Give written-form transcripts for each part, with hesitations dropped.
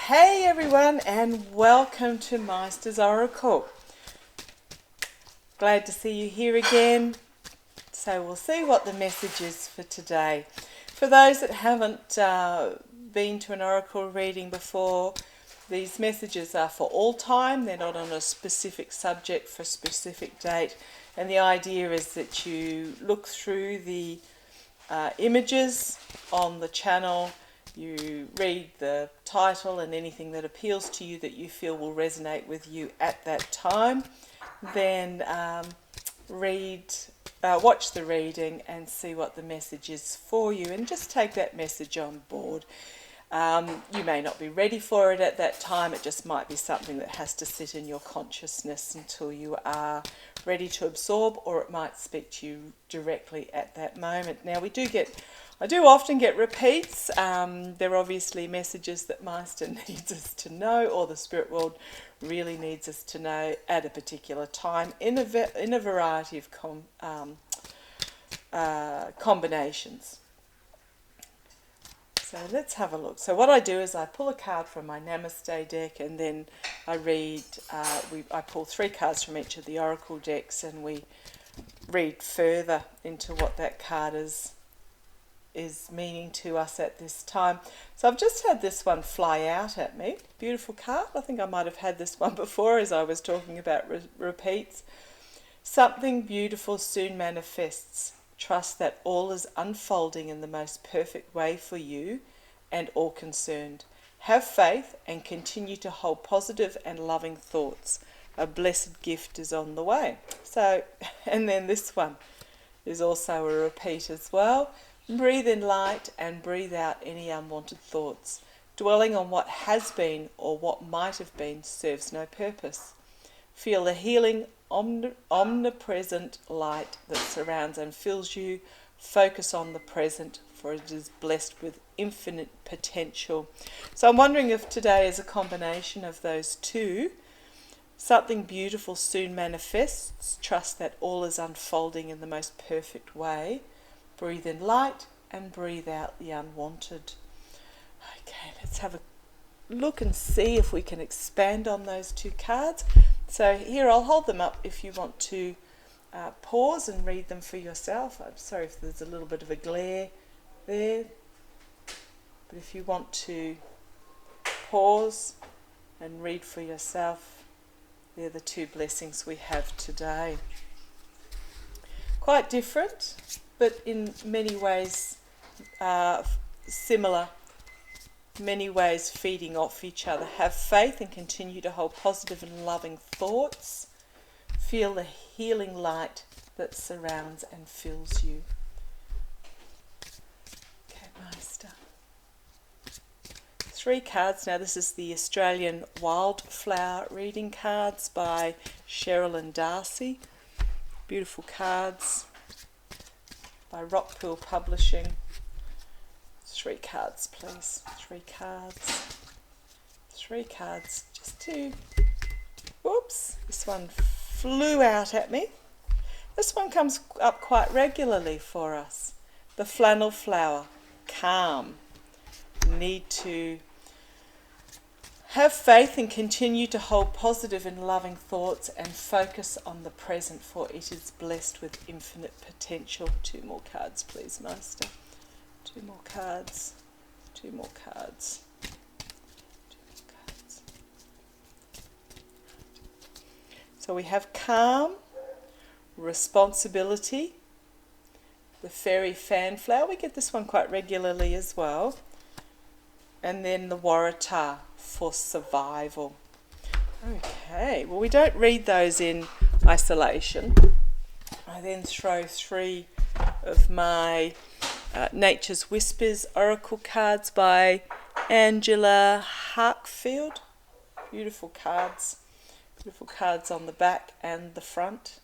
Hey everyone, and welcome to Meister's Oracle. Glad to see you here again. So we'll see what the message is for today. For those that haven't been to an oracle reading before, these messages are for all time. They're not on a specific subject for a specific date. And the idea is that you look through the images on the channel, you read the title and anything that appeals to you that you feel will resonate with you at that time. Then watch the reading and see what the message is for you, and just take that message on board. You may not be ready for it at that time. It just might be something that has to sit in your consciousness until you are ready to absorb, or it might speak to you directly at that moment. Now, I do often get repeats. They're obviously messages that Meister needs us to know, or the spirit world really needs us to know at a particular time in a variety of combinations. So let's have a look. So what I do is I pull a card from my Namaste deck, and then I read. I pull 3 cards from each of the oracle decks, and we read further into what that card is meaning to us at this time. So I've just had this one fly out at me. Beautiful card. I think I might have had this one before as I was talking about repeats. Something beautiful soon manifests. Trust that all is unfolding in the most perfect way for you and all concerned. Have faith and continue to hold positive and loving thoughts. A blessed gift is on the way. So, and then this one is also a repeat as well. Breathe in light and breathe out any unwanted thoughts. Dwelling on what has been or what might have been serves no purpose. Feel the healing, omnipresent light that surrounds and fills you. Focus on the present, for it is blessed with infinite potential. So I'm wondering if today is a combination of those two. Something beautiful soon manifests. Trust that all is unfolding in the most perfect way. Breathe in light and breathe out the unwanted. Okay, let's have a look and see if we can expand on those 2 cards. So here, I'll hold them up if you want to pause and read them for yourself. I'm sorry if there's a little bit of a glare there, but if you want to pause and read for yourself, they're the 2 blessings we have today. Quite different, but in many ways similar, many ways feeding off each other. Have faith and continue to hold positive and loving thoughts. Feel the healing light that surrounds and fills you. Okay, Meister. 3 cards. Now this is the Australian Wildflower reading cards by Cheryl and Darcy. Beautiful cards by Rockpool Publishing. 3 cards, please. 3 cards. 3 cards. Just 2. Whoops. This one flew out at me. This one comes up quite regularly for us. The flannel flower. Calm. Need to have faith and continue to hold positive and loving thoughts and focus on the present, for it is blessed with infinite potential. 2 more cards, please, Meister. 2 more cards. 2 more cards. 2 more cards. So we have calm, responsibility, the fairy fanflower. We get this one quite regularly as well. And then the Waratah for survival. Okay, well, we don't read those in isolation. I then throw 3 of my Nature's Whispers oracle cards by Angela Harkfield. Beautiful cards on the back and the front.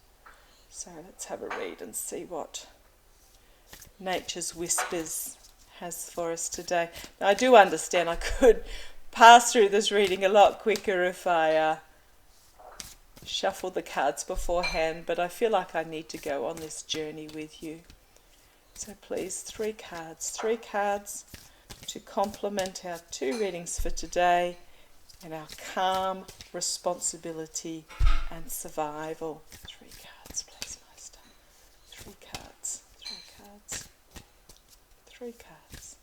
So let's have a read and see what Nature's Whispers has for us today. Now, I do understand I could pass through this reading a lot quicker if I shuffle the cards beforehand, but I feel like I need to go on this journey with you. So please, 3 cards to complement our 2 readings for today, in our calm, responsibility and survival. 3 cards, please, Master. 3 cards, 3 cards, 3 cards.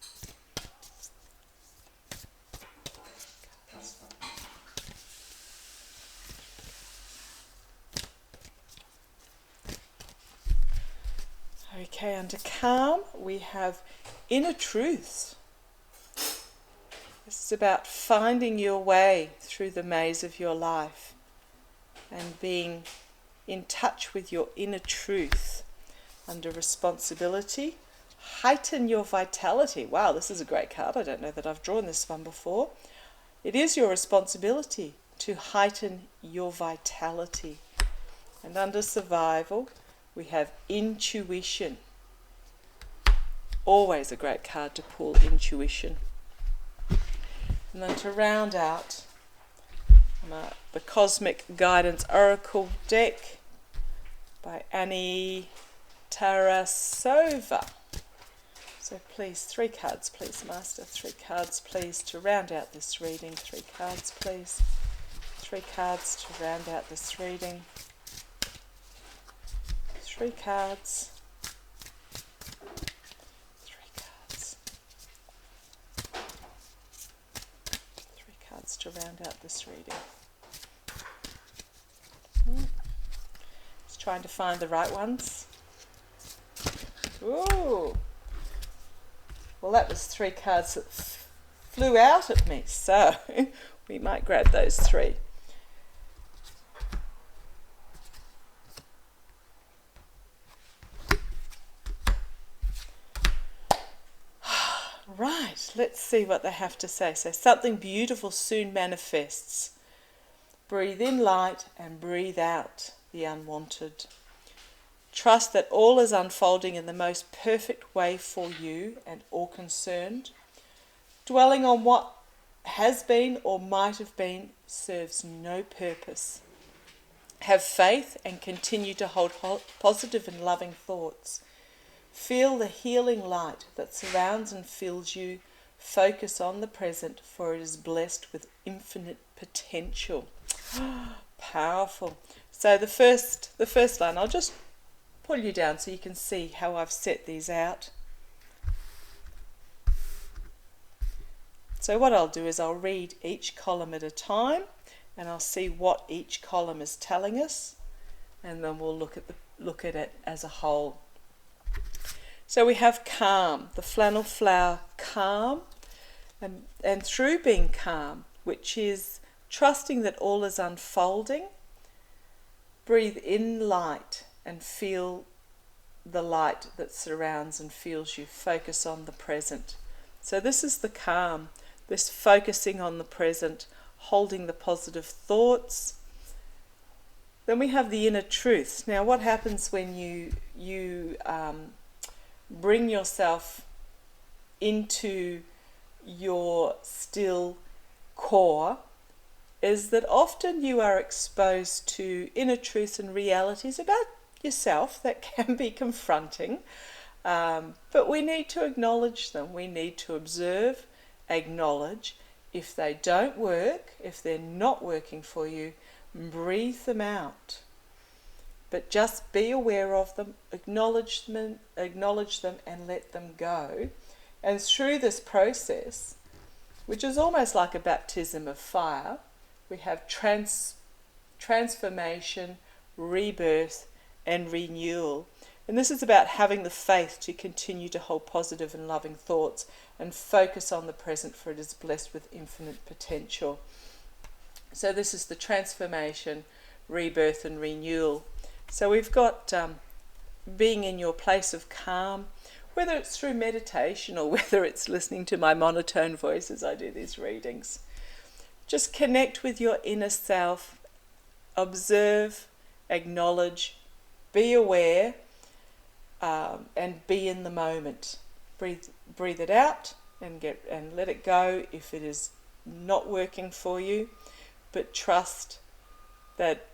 Okay, under calm we have inner truths. This is about finding your way through the maze of your life and being in touch with your inner truth. Under responsibility, heighten your vitality. Wow, this is a great card. I don't know that I've drawn this one before. It is your responsibility to heighten your vitality. And under survival, we have intuition. Always a great card to pull, intuition. And then to round out the Cosmic Guidance Oracle deck by Annie Tarasova. So please, 3 cards, please, Master. 3 cards, please, to round out this reading. 3 cards, please. 3 cards to round out this reading. 3 cards. 3 cards. 3 cards to round out this reading. Just trying to find the right ones. Ooh. Well, that was 3 cards that flew out at me, so we might grab those 3. Right, let's see what they have to say. So, something beautiful soon manifests. Breathe in light and breathe out the unwanted. Trust that all is unfolding in the most perfect way for you and all concerned. Dwelling on what has been or might have been serves no purpose. Have faith and continue to hold positive and loving thoughts. Feel the healing light that surrounds and fills you. Focus on the present, for it is blessed with infinite potential. Powerful. So the first line, I'll just pull you down so you can see how I've set these out. So what I'll do is I'll read each column at a time, and I'll see what each column is telling us, and then we'll look at it as a whole. So we have calm, the flannel flower calm, and through being calm, which is trusting that all is unfolding, breathe in light and feel the light that surrounds and fills you. Focus on the present. So this is the calm, this focusing on the present, holding the positive thoughts. Then we have the inner truth. Now what happens when you bring yourself into your still core is that often you are exposed to inner truths and realities about yourself that can be confronting, but we need to acknowledge them. We need to observe, acknowledge. If they don't work, if they're not working for you, breathe them out. But just be aware of them, acknowledge them, and let them go. And through this process, which is almost like a baptism of fire, we have transformation, rebirth, and renewal. And this is about having the faith to continue to hold positive and loving thoughts and focus on the present, for it is blessed with infinite potential. So this is the transformation, rebirth, and renewal. So we've got being in your place of calm, whether it's through meditation or whether it's listening to my monotone voice as I do these readings. Just connect with your inner self, observe, acknowledge, be aware, and be in the moment. Breathe it out and let it go if it is not working for you, but trust that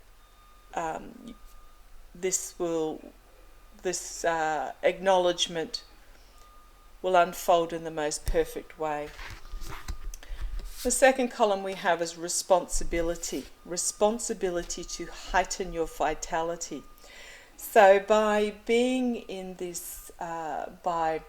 this acknowledgement will unfold in the most perfect way. The second column we have is responsibility. Responsibility to heighten your vitality. So by being in this, by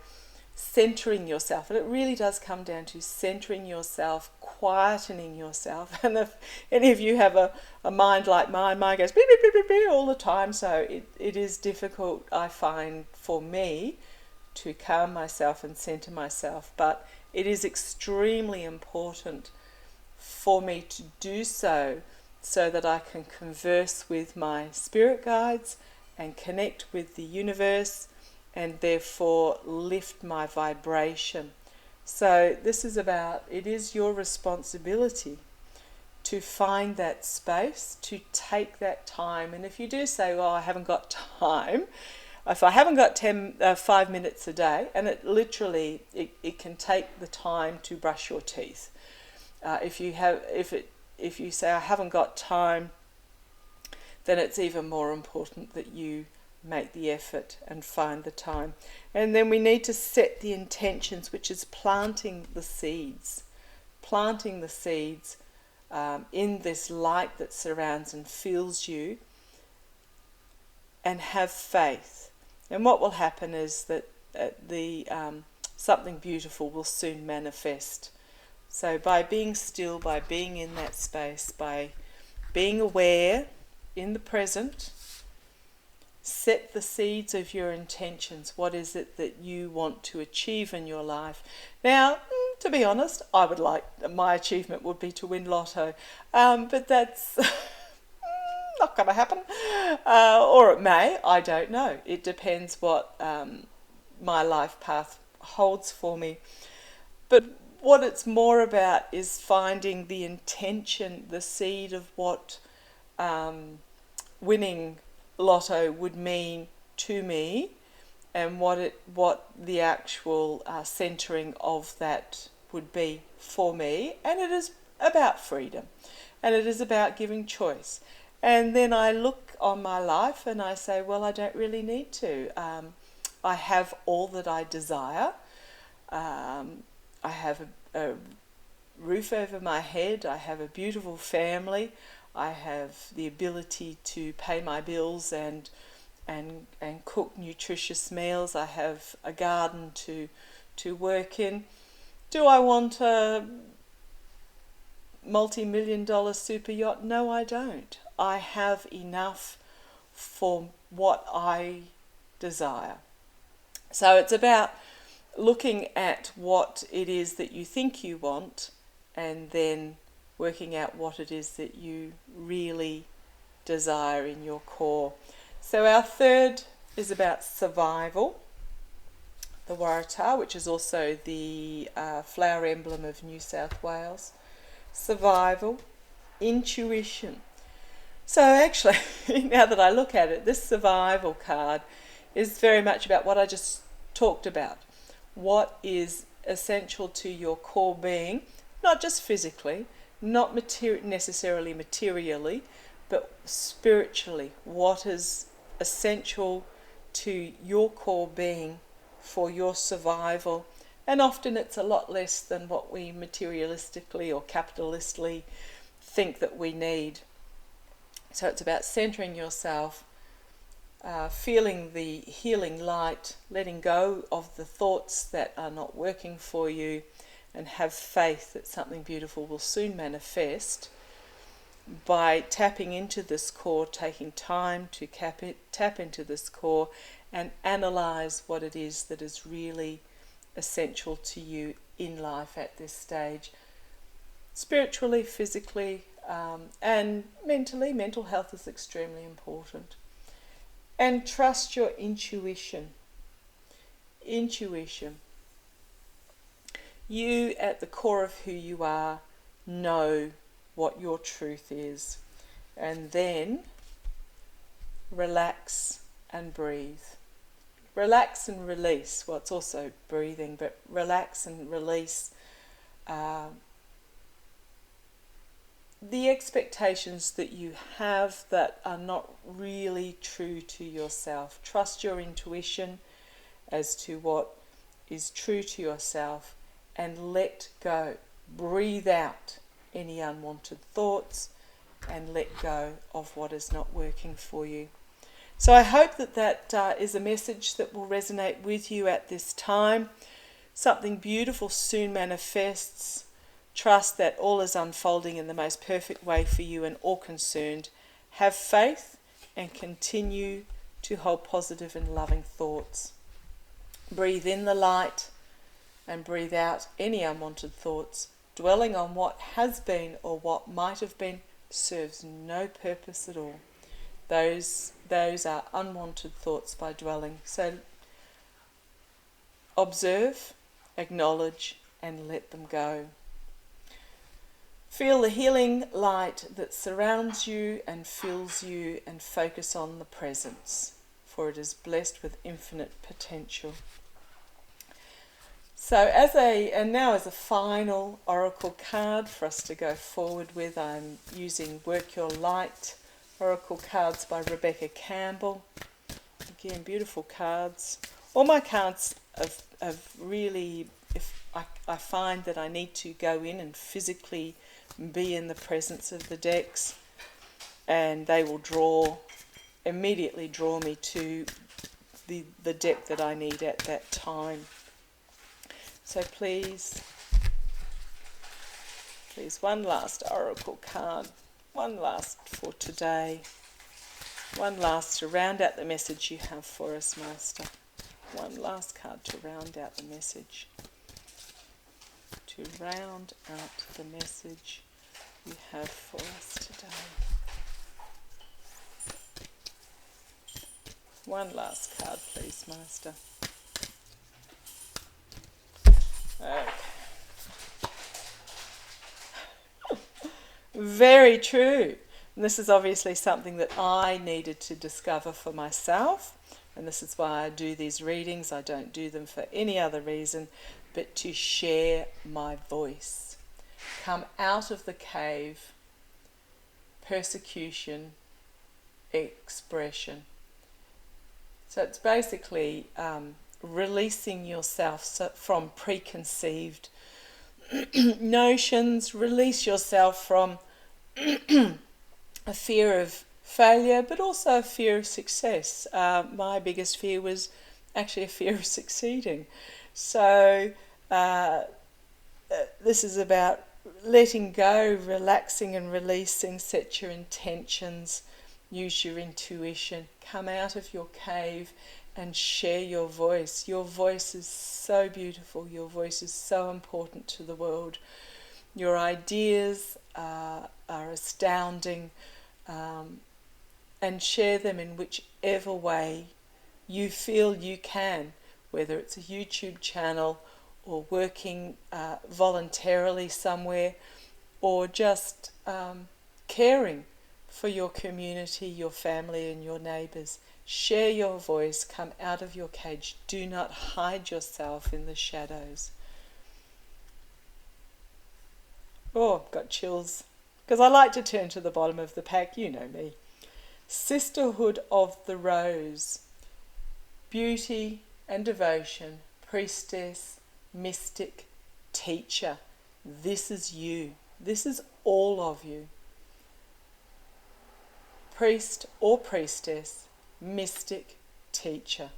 centering yourself, and it really does come down to centering yourself, quietening yourself. And if any of you have a mind like mine goes beep, beep, beep, beep, beep all the time, so it is difficult, I find, for me to calm myself and center myself, but it is extremely important for me to do so that I can converse with my spirit guides and connect with the universe and therefore lift my vibration. So this is about, it is your responsibility to find that space, to take that time. And if you do say, well, I haven't got time, if I haven't got 5 minutes a day, and it literally, it can take the time to brush your teeth. If you say, I haven't got time, then it's even more important that you make the effort and find the time. And then we need to set the intentions, which is planting the seeds in this light that surrounds and fills you, and have faith. And what will happen is that something beautiful will soon manifest. So by being still, by being in that space, by being aware in the present, set the seeds of your intentions. What is it that you want to achieve in your life? Now, to be honest, I would like, my achievement would be to win lotto, but that's not going to happen, or it may, I don't know. It depends what my life path holds for me. But what it's more about is finding the intention, the seed of what winning lotto would mean to me, and what the actual centering of that would be for me. And it is about freedom, and it is about giving choice. And then I look on my life and I say, well, I don't really need to. I have all that I desire. I have a roof over my head. I have a beautiful family. I have the ability to pay my bills and cook nutritious meals. I have a garden to work in. Do I want a multi-million-dollar super yacht? No, I don't. I have enough for what I desire. So it's about looking at what it is that you think you want, and then working out what it is that you really desire in your core. So our third is about survival, the Waratah, which is also the flower emblem of New South Wales. Survival, intuition. So actually, now that I look at it, this survival card is very much about what I just talked about. What is essential to your core being, not just physically, not necessarily materially, but spiritually. What is essential to your core being for your survival? And often it's a lot less than what we materialistically or capitalistically think that we need. So it's about centering yourself, feeling the healing light, letting go of the thoughts that are not working for you, and have faith that something beautiful will soon manifest by tapping into this core, taking time to tap into this core and analyze what it is that is really essential to you in life at this stage. Spiritually, physically, and mentally. Mental health is extremely important. And trust your intuition. Intuition. You, at the core of who you are, know what your truth is. And then relax and breathe. Relax and release. Well, it's also breathing, but relax and release the expectations that you have that are not really true to yourself. Trust your intuition as to what is true to yourself, and let go. breathe out any unwanted thoughts, and let go of what is not working for you. So I hope that is a message that will resonate with you at this time. Something beautiful soon manifests. Trust that all is unfolding in the most perfect way for you and all concerned. Have faith and continue to hold positive and loving thoughts. Breathe in the light and breathe out any unwanted thoughts. Dwelling on what has been or what might have been serves no purpose at all. Those are unwanted thoughts by dwelling. So observe, acknowledge, and let them go. Feel the healing light that surrounds you and fills you, and focus on the presence, for it is blessed with infinite potential. So now as a final oracle card for us to go forward with, I'm using Work Your Light Oracle cards by Rebecca Campbell. Again, beautiful cards. All my cards have really, if I find that I need to go in and physically be in the presence of the decks, and they will immediately draw me to the deck that I need at that time. So please, one last oracle card, one last for today, one last to round out the message you have for us, Master. One last card to round out the message. To round out the message you have for us today. One last card, please, Master. Okay. Very true. And this is obviously something that I needed to discover for myself, and this is why I do these readings. I don't do them for any other reason but to share my voice. Come out of the cave, persecution, expression. So it's basically releasing yourself from preconceived notions, release yourself from a fear of failure, but also a fear of success. My biggest fear was actually a fear of succeeding. So this is about letting go, relaxing and releasing. Set your intentions, use your intuition, come out of your cave and share your voice. Your voice is so beautiful. Your voice is so important to the world. Your ideas are astounding, and share them in whichever way you feel you can, whether it's a YouTube channel or working voluntarily somewhere, or just caring for your community, your family and your neighbours. Share your voice, come out of your cage. Do not hide yourself in the shadows. Oh, I've got chills, because I like to turn to the bottom of the pack, you know me. Sisterhood of the Rose. Beauty and devotion, priestess, mystic, teacher. This is you. This is all of you. Priest or priestess, mystic, teacher.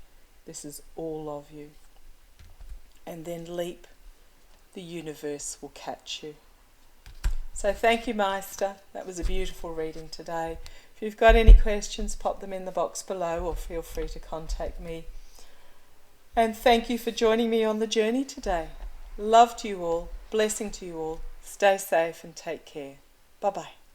This is all of you. And then leap. The universe will catch you. So thank you, Meister. That was a beautiful reading today. If you've got any questions, pop them in the box below, or feel free to contact me. And thank you for joining me on the journey today. Love to you all. Blessing to you all. Stay safe and take care. Bye-bye.